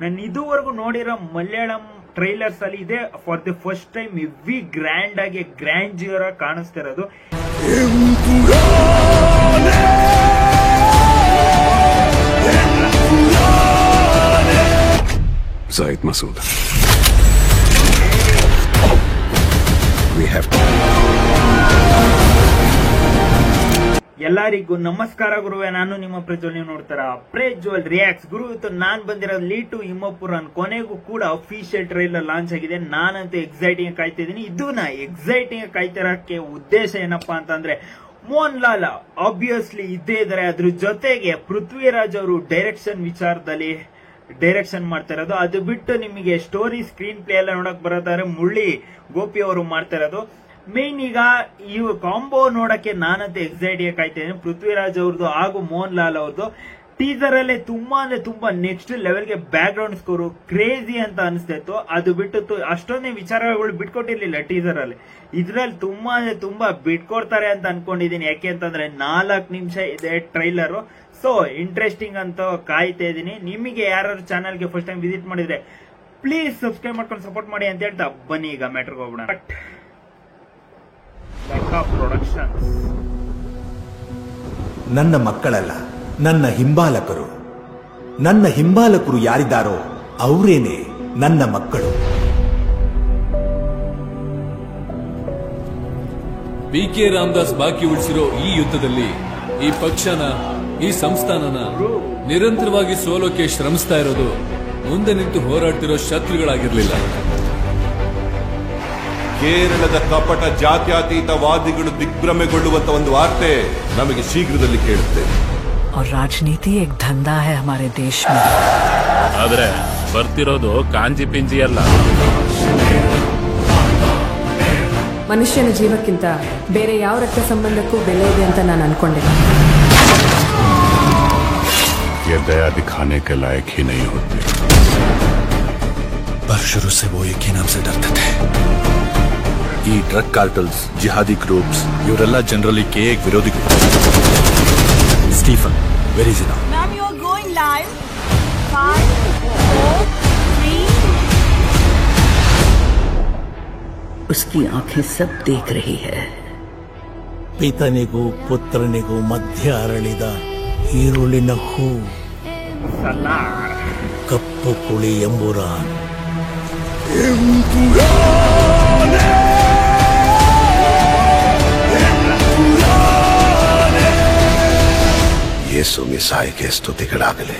ನಾನು ಇದುವರೆಗೂ ನೋಡಿರೋ ಮಲಯಾಳಂ ಟ್ರೈಲರ್ಸ್ ಅಲ್ಲಿ ಇದೆ for the first time heavy grand ಆಗಿ ಗ್ರ್ಯಾಂಡ್ಯೂರ್ ಆಗಿ ಕಾಣಿಸ್ತಿರೋದು. Zaid Masood. We have to. ಎಲ್ಲರಿಗೂ ನಮಸ್ಕಾರ ಗುರುವೆ, ನಾನು ನಿಮ್ಮ ಪ್ರಜ್ವಲ್. ನೀವು ನೋಡ್ತಾರ ಪ್ರಜ್ವಲ್ ರಿಯಾಕ್ಟ್ಸ್. ಗುರು, ಇವತ್ತು ನಾನ್ ಬಂದಿರೋದು ಲೀಟು ಹಿಮ್ಮಪುರನ್. ಕೊನೆಗೂ ಕೂಡ ಅಫಿಷಿಯಲ್ ಟ್ರೈಲರ್ ಲಾಂಚ್ ಆಗಿದೆ. ನಾನಂತೂ ಎಕ್ಸೈಟಿಂಗ್ ಕಾಯ್ತಾ ಇದ್ದೀನಿ. ಇದನ್ನ ಎಕ್ಸೈಟಿಂಗ್ ಕಾಯ್ತಿರೋಕ್ಕೆ ಉದ್ದೇಶ ಏನಪ್ಪಾ ಅಂತಂದ್ರೆ, ಮೋಹನ್ ಲಾಲ್ ಆಬ್ವಿಯಸ್ಲಿ ಇದ್ದೇ ಇದಾರೆ. ಅದ್ರ ಜೊತೆಗೆ ಪೃಥ್ವಿರಾಜ್ ಅವರು ಡೈರೆಕ್ಷನ್ ವಿಚಾರದಲ್ಲಿ ಡೈರೆಕ್ಷನ್ ಮಾಡ್ತಾ ಇರೋದು. ಅದು ಬಿಟ್ಟು ನಿಮಗೆ ಸ್ಟೋರಿ ಸ್ಕ್ರೀನ್ ಪ್ಲೇ ಎಲ್ಲ ನೋಡಕ್ ಬರತ್ತಾರೆ ಮುಳ್ಳಿ ಗೋಪಿ ಅವರು ಮಾಡ್ತಾ ಇರೋದು. ಮೇನ್ ಈಗ ಈ ಕಾಂಬೋ ನೋಡಕ್ಕೆ ನಾನಂತೂ ಎಕ್ಸೈಟಿಂಗ್ ಕಾಯ್ತಾ ಇದ್ದೀನಿ. ಪೃಥ್ವಿರಾಜ್ ಅವ್ರದ್ದು ಹಾಗೂ ಮೋಹನ್ ಲಾಲ್ ಅವ್ರದ್ದು ಟೀಸರ್ ಅಲ್ಲೇ ತುಂಬಾ ಅಂದ್ರೆ ತುಂಬಾ ನೆಕ್ಸ್ಟ್ ಲೆವೆಲ್ಗೆ ಬ್ಯಾಕ್ ಗ್ರೌಂಡ್ ಸ್ಕೋರು ಕ್ರೇಜಿ ಅಂತ ಅನಿಸ್ತಾ ಇತ್ತು. ಅದು ಬಿಟ್ಟು ಅಷ್ಟೊಂದೇ ವಿಚಾರಗಳು ಬಿಟ್ಕೊಟ್ಟಿರ್ಲಿಲ್ಲ ಟೀಸರ್ ಅಲ್ಲಿ. ಇದ್ರಲ್ಲಿ ತುಂಬಾ ಅಂದ್ರೆ ತುಂಬಾ ಬಿಟ್ಕೊಡ್ತಾರೆ ಅಂತ ಅನ್ಕೊಂಡಿದೀನಿ. ಯಾಕೆ ಅಂತಂದ್ರೆ 4 ನಿಮಿಷ ಇದೆ ಟ್ರೈಲರ್. ಸೊ ಇಂಟ್ರೆಸ್ಟಿಂಗ್ ಅಂತ ಕಾಯ್ತಾ ಇದ್ದೀನಿ. ನಿಮಗೆ ಯಾರು ಚಾನಲ್ಗೆ ಫಸ್ಟ್ ಟೈಮ್ ವಿಸಿಟ್ ಮಾಡಿದ್ರೆ ಪ್ಲೀಸ್ ಸಬ್ಸ್ಕ್ರೈಬ್ ಮಾಡ್ಕೊಂಡು ಸಪೋರ್ಟ್ ಮಾಡಿ ಅಂತ ಹೇಳ್ತಾ ಬನ್ನಿ ಈಗ ಮ್ಯಾಟರ್ಗೆ ಹೋಗೋಣ. ಪ್ರೊಡಕ್ಷನ್ಸ್ ನನ್ನ ಮಕ್ಕಳಲ್ಲ, ನನ್ನ ಹಿಂಬಾಲಕರು. ನನ್ನ ಹಿಂಬಾಲಕರು ಯಾರಿದ್ದಾರೋ ಅವರೇನೆ ನನ್ನ ಮಕ್ಕಳು. ಬಿ.ಕೆ. ರಾಮದಾಸ್ ಬಾಕಿ ಉಳಿಸಿರೋ ಈ ಯುದ್ಧದಲ್ಲಿ ಈ ಪಕ್ಷನ, ಈ ಸಂಸ್ಥಾನನ ನಿರಂತರವಾಗಿ ಸೋಲೋಕೆ ಶ್ರಮಿಸ್ತಾ ಇರೋದು ಮುಂದೆ ನಿಂತು ಹೋರಾಡ್ತಿರೋ ಶತ್ರುಗಳಾಗಿರ್ಲಿಲ್ಲ. ಕೇರಳದ ಕಪಟ ಜಾತ್ಯತೀತವಾದಿಗಳು ದಿಗ್ಭ್ರಮೆಗೊಳ್ಳುವಂತ ಒಂದು ವಾರ್ತೆ ನಮಗೆ ಶೀಘ್ರದಲ್ಲಿ ಕೇಳುತ್ತೆ. और राजनीति एक धंधा है हमारे देश में. ಆದ್ರೆ ಬರ್ತಿರೋದು ಕಾಂಜಿ ಪಿಂಜಿ ಅಲ್ಲ. ಮನುಷ್ಯನ ಜೀವಕ್ಕಿಂತ ಬೇರೆ ಯಾವ ರಕ್ತ ಸಂಬಂಧಕ್ಕೂ ಬೆಲೆ ಇದೆ ಅಂತ ನಾನು ಅನ್ಕೊಂಡಿದ್ದೆ. ये दया दिखाने के लायक ही नहीं होते, पर शुरू से वो एक ही नाम से डरते थे. ಈ ಡ್ರಗ್ ಕಾರ್ಟಲ್ಸ್, ಜಿಹಾದಿ ಗ್ರೂಪ್ಸ್ ಇವರೆಲ್ಲ ಜನರಲಿ KA ವಿರೋಧಿ group. Stephen, where is he now? Ma'am, you are going live. 5, 4, 3. उसकी आंखें सब देख रही है. ಪಿತನಿಗೂ ಪುತ್ರನಿಗೂ ಮಧ್ಯ ಅರಳಿದ ಈರುಳಿನ ಹೂ, ಕಪ್ಪು ಕುಳಿ ಎಂಬುರಾನ್. ಯೇಸು ಮಿಸಾಯಿಗೆ ಸ್ತುತಿಗಳಾಗಲಿ.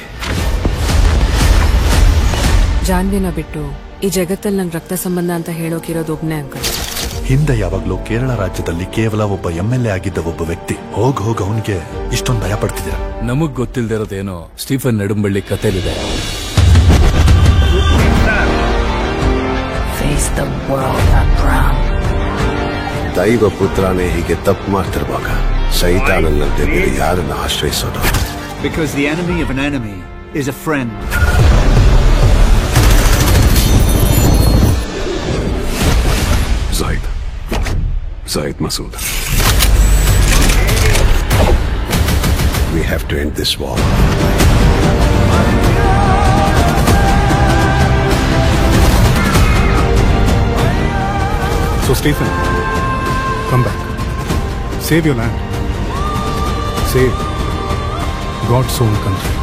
ಜಾನ್ವಿನ ಬಿಟ್ಟು ಈ ಜಗತ್ತಲ್ಲಿ ನಂಗೆ ರಕ್ತ ಸಂಬಂಧ ಅಂತ ಹೇಳೋಕಿರೋದು ಒಬ್ನೇ ಅಂಕಲ್. ಹಿಂದೆ ಯಾವಾಗ್ಲೂ ಕೇರಳ ರಾಜ್ಯದಲ್ಲಿ ಕೇವಲ ಒಬ್ಬ MLA ಆಗಿದ್ದ ಒಬ್ಬ ವ್ಯಕ್ತಿ ಹೋಗ್ ಅವನಿಗೆ ಇಷ್ಟೊಂದು ಭಯ ಪಡ್ತಿದ್ದೀರ. ನಮಗ್ ಗೊತ್ತಿಲ್ದಿರೋದೇನೋ Stephen ನೆಡುಂಬಳ್ಳಿ ಕಥೆಲಿದೆ. Face the world, Abraham. ದೈವ ಪುತ್ರನೇ ಹೀಗೆ ತಪ್ಪು ಮಾಡ್ತಿರುವಾಗ ಸೈತಾನನಂತೆ ಬೇರೆ ಯಾರನ್ನ ಆಶ್ರಯಿಸೋದು? Because the enemy of an enemy is a friend. Zaid Masood. We have to end this war. So Stephen, come back. Save your land. Save God's own country.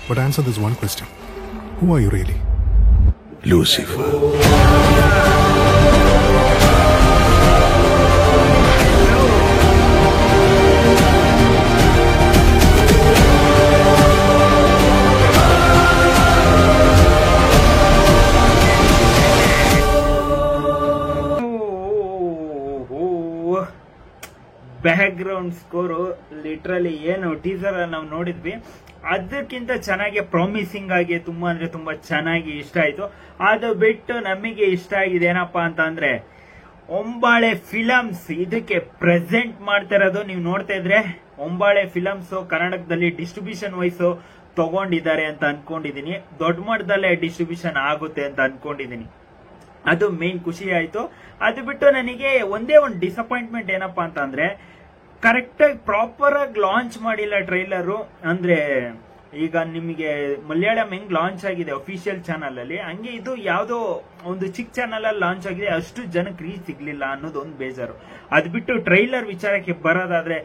But answer this one question. Who are you really? Lucifer. Back ground score literally ಏನು teaser ನಾವು ನೋಡಿದ್ವಿ ಅದಕ್ಕಿಂತ ಚೆನ್ನಾಗಿ promising ಆಗಿ ತುಂಬಾ ಅಂದ್ರೆ ತುಂಬಾ ಚೆನ್ನಾಗಿ ಇಷ್ಟ ಆಯ್ತು. ಅದು ಬಿಟ್ಟು ನಮಗೆ ಇಷ್ಟ ಆಗಿದೆ ಏನಪ್ಪಾ ಅಂತ ಅಂದ್ರೆ ಒಂಬಾಳೆ ಫಿಲಮ್ಸ್ ಇದಕ್ಕೆ ಪ್ರೆಸೆಂಟ್ ಮಾಡ್ತಾ ಇರೋದು ನೀವು ನೋಡ್ತಾ ಇದ್ರೆ ಒಂಬಾಳೆ ಫಿಲಮ್ಸ್ ಕರ್ನಾಟಕದಲ್ಲಿ ಡಿಸ್ಟ್ರಿಬ್ಯೂಷನ್ ವೈಸ್ ತಗೊಂಡಿದ್ದಾರೆ ಅಂತ ಅನ್ಕೊಂಡಿದೀನಿ. ದೊಡ್ಡ ಮಟ್ಟದಲ್ಲೇ ಡಿಸ್ಟ್ರಿಬ್ಯೂಷನ್ ಆಗುತ್ತೆ ಅಂತ ಅನ್ಕೊಂಡಿದೀನಿ. ಅದು ಮೇನ್ ಖುಷಿ ಆಯ್ತು. ಅದು ಬಿಟ್ಟು ನನಗೆ ಒಂದೇ ಒಂದು ಡಿಸಪಾಯಿಂಟ್ಮೆಂಟ್ ಏನಪ್ಪಾ ಅಂತ ಅಂದ್ರೆ ಕರೆಕ್ಟ್ ಆಗಿ ಪ್ರಾಪರ್ ಆಗಿ ಲಾಂಚ್ ಮಾಡಿಲ್ಲ ಟ್ರೈಲರು. ಅಂದ್ರೆ ಈಗ ನಿಮಗೆ ಮಲಯಾಳಂ ಹೆಂಗ್ ಲಾಂಚ್ ಆಗಿದೆ ಅಫಿಷಿಯಲ್ ಚಾನಲ್ ಅಲ್ಲಿ, ಹಂಗೆ ಇದು ಯಾವ್ದೋ ಒಂದು ಚಿಕ್ಕ ಚಾನಲ್ ಅಲ್ಲಿ ಲಾಂಚ್ ಆಗಿದೆ, ಅಷ್ಟು ಜನಕ್ಕೆ ರೀಚ್ ಸಿಗ್ಲಿಲ್ಲ ಅನ್ನೋದು ಒಂದು ಬೇಜಾರು. ಅದ್ ಬಿಟ್ಟು ಟ್ರೈಲರ್ ವಿಚಾರಕ್ಕೆ ಬರೋದಾದ್ರೆ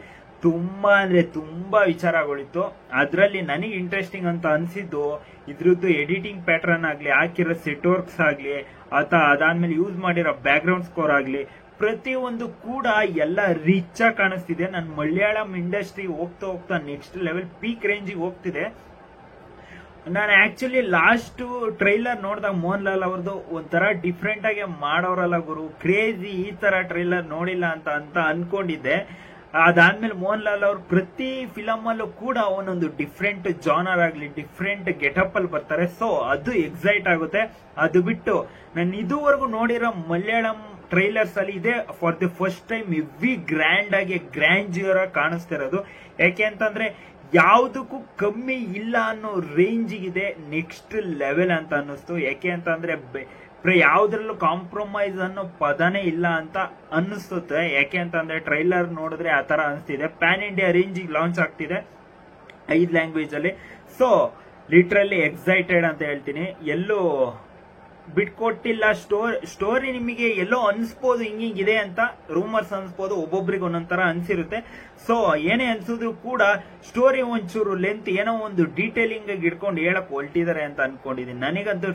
ತುಂಬಾ ಅಂದ್ರೆ ತುಂಬಾ ವಿಚಾರಗಳಿತ್ತು. ಅದ್ರಲ್ಲಿ ನನಗೆ ಇಂಟ್ರೆಸ್ಟಿಂಗ್ ಅಂತ ಅನ್ಸಿದ್ದು ಇದ್ರದ್ದು ಎಡಿಟಿಂಗ್ ಪ್ಯಾಟರ್ನ್ ಆಗ್ಲಿ, ಹಾಕಿರೋ ಸೆಟ್ ವರ್ಕ್ಸ್ ಆಗ್ಲಿ, ಅಥವಾ ಅದಾದ್ಮೇಲೆ ಯೂಸ್ ಮಾಡಿರೋ ಬ್ಯಾಕ್ ಗ್ರೌಂಡ್ ಸ್ಕೋರ್ ಆಗ್ಲಿ, ಪ್ರತಿಯೊಂದು ಕೂಡ ಎಲ್ಲ ರಿಚ್ ಆಗಿ ಕಾಣಿಸ್ತಿದೆ. ನನ್ನ ಮಲಯಾಳಂ ಇಂಡಸ್ಟ್ರಿ ಹೋಗ್ತಾ ಹೋಗ್ತಾ ನೆಕ್ಸ್ಟ್ ಲೆವೆಲ್ ಪೀಕ್ ರೇಂಜಿಗೆ ಹೋಗ್ತಿದೆ. ನಾನು ಆಕ್ಚುಲಿ ಲಾಸ್ಟ್ ಟ್ರೈಲರ್ ನೋಡಿದಾಗ ಮೋಹನ್ ಲಾಲ್ ಅವ್ರದ್ದು ಒಂಥರ ಡಿಫ್ರೆಂಟ್ ಆಗಿ ಮಾಡೋರಲ್ಲ ಗುರು, ಕ್ರೇಜಿ, ಈ ತರ ಟ್ರೈಲರ್ ನೋಡಿಲ್ಲ ಅಂತ ಅನ್ಕೊಂಡಿದ್ದೆ. ಅದಾದ್ಮೇಲೆ ಮೋಹನ್ ಲಾಲ್ ಅವ್ರು ಪ್ರತಿ ಫಿಲಮ್ ಅಲ್ಲೂ ಕೂಡ ಒಂದೊಂದು ಡಿಫ್ರೆಂಟ್ ಜಾನರ್ ಆಗ್ಲಿ, ಡಿಫ್ರೆಂಟ್ ಗೆಟಪ್ ಅಲ್ಲಿ ಬರ್ತಾರೆ. ಸೊ ಅದು ಎಕ್ಸೈಟ್ ಆಗುತ್ತೆ. ಅದು ಬಿಟ್ಟು ನಾನು ಇದುವರೆಗೂ ನೋಡಿರೋ ಮಲಯಾಳಂ ಟ್ರೈಲರ್ಸ್ ಅಲ್ಲಿ ಇದೆ for the first time heavy grand ಆಗಿ ಗ್ರ್ಯಾಂಡ್ಯೂರ್ ಆಗಿ ಕಾಣಿಸ್ತಿರೋದು. ಯಾಕೆ ಅಂತಂದ್ರೆ ಯಾವುದಕ್ಕೂ ಕಮ್ಮಿ ಇಲ್ಲ ಅನ್ನೋ ರೇಂಜಿಗಿದೆ, ನೆಕ್ಸ್ಟ್ ಲೆವೆಲ್ ಅಂತ ಅನ್ನಿಸ್ತು. ಯಾಕೆ ಅಂತಂದ್ರೆ ಯಾವ್ದ್ರಲ್ಲೂ ಕಾಂಪ್ರಮೈಸ್ ಅನ್ನೋ ಪದನೇ ಇಲ್ಲ ಅಂತ ಅನ್ನಿಸ್ತುತ್ತೆ. ಯಾಕೆ ಅಂತಂದ್ರೆ ಟ್ರೈಲರ್ ನೋಡಿದ್ರೆ ಆತರ ಅನಿಸ್ತಿದೆ. ಪ್ಯಾನ್ ಇಂಡಿಯಾ ರೇಂಜಿಗೆ ಲಾಂಚ್ ಆಗ್ತಿದೆ 5 ಲ್ಯಾಂಗ್ವೇಜ್ ಅಲ್ಲಿ. ಸೊ ಲಿಟ್ರಲಿ ಎಕ್ಸೈಟೆಡ್ ಅಂತ ಹೇಳ್ತೀನಿ. ಎಲ್ಲೂ ಬಿಟ್ಕೊಟ್ಟಿಲ್ಲ. ಸ್ಟೋರಿ ನಿಮಗೆ ಎಲ್ಲೋ ಅನ್ಸ್ಬೋದು ಹಿಂಗಿದೆ ಅಂತ, ರೂಮರ್ಸ್ ಅನ್ಸ್ಬೋದು, ಒಬ್ಬೊಬ್ರಿಗೆ ಒಂದೊಂದರ ಅನ್ಸಿರುತ್ತೆ. ಸೊ ಏನೇ ಅನ್ಸಿದ್ರು ಕೂಡ ಸ್ಟೋರಿ ಒಂಚೂರು ಲೆಂತ್ ಏನೋ ಒಂದು ಡೀಟೇಲಿಂಗ್ ಇಟ್ಕೊಂಡು ಹೇಳಕ್ ಹೊಲ್ಟಿದ್ದಾರೆ ಅಂತ ಅನ್ಕೊಂಡಿದೀನಿ. ನನಗಂತೂ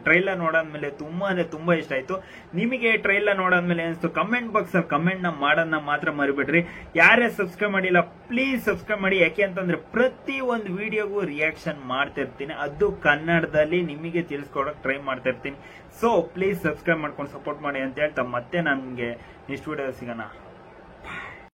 ಟ್ರೈಲರ್ ನೋಡಾದ್ಮೇಲೆ ತುಂಬಾ ಅಂದ್ರೆ ತುಂಬಾ ಇಷ್ಟ ಆಯ್ತು. ನಿಮಗೆ ಟ್ರೈಲರ್ ನೋಡಾದ್ಮೇಲೆ ಅನಿಸ್ತು ಕಮೆಂಟ್ ಬಾಕ್ಸ್ ಅಲ್ಲಿ ಕಮೆಂಟ್ ನ ಮಾಡೋದನ್ನ ಮಾತ್ರ ಮರಿಬೇಡ್ರಿ. ಯಾರೇ ಸಬ್ಸ್ಕ್ರೈಬ್ ಮಾಡಿಲ್ಲ ಪ್ಲೀಸ್ ಸಬ್ಸ್ಕ್ರೈಬ್ ಮಾಡಿ. ಯಾಕೆ ಅಂತಂದ್ರೆ ಪ್ರತಿ ಒಂದು ವಿಡಿಯೋಗೂ ರಿಯಾಕ್ಷನ್ ಮಾಡ್ತಿರ್ತೀನಿ, ಅದು ಕನ್ನಡದಲ್ಲಿ ನಿಮಗೆ ತಿಳಿಸ್ಕೊಡಕ್ ಟ್ರೈ ಮಾಡ್ತಾ ಇರ್ತೀನಿ. ಸೊ ಪ್ಲೀಸ್ ಸಬ್ಸ್ಕ್ರೈಬ್ ಮಾಡ್ಕೊಂಡು ಸಪೋರ್ಟ್ ಮಾಡಿ ಅಂತ ಹೇಳ್ತಾ ಮತ್ತೆ ನಮ್ಗೆ ನೆಕ್ಸ್ಟ್ ವಿಡಿಯೋ ಸಿಗೋಣ.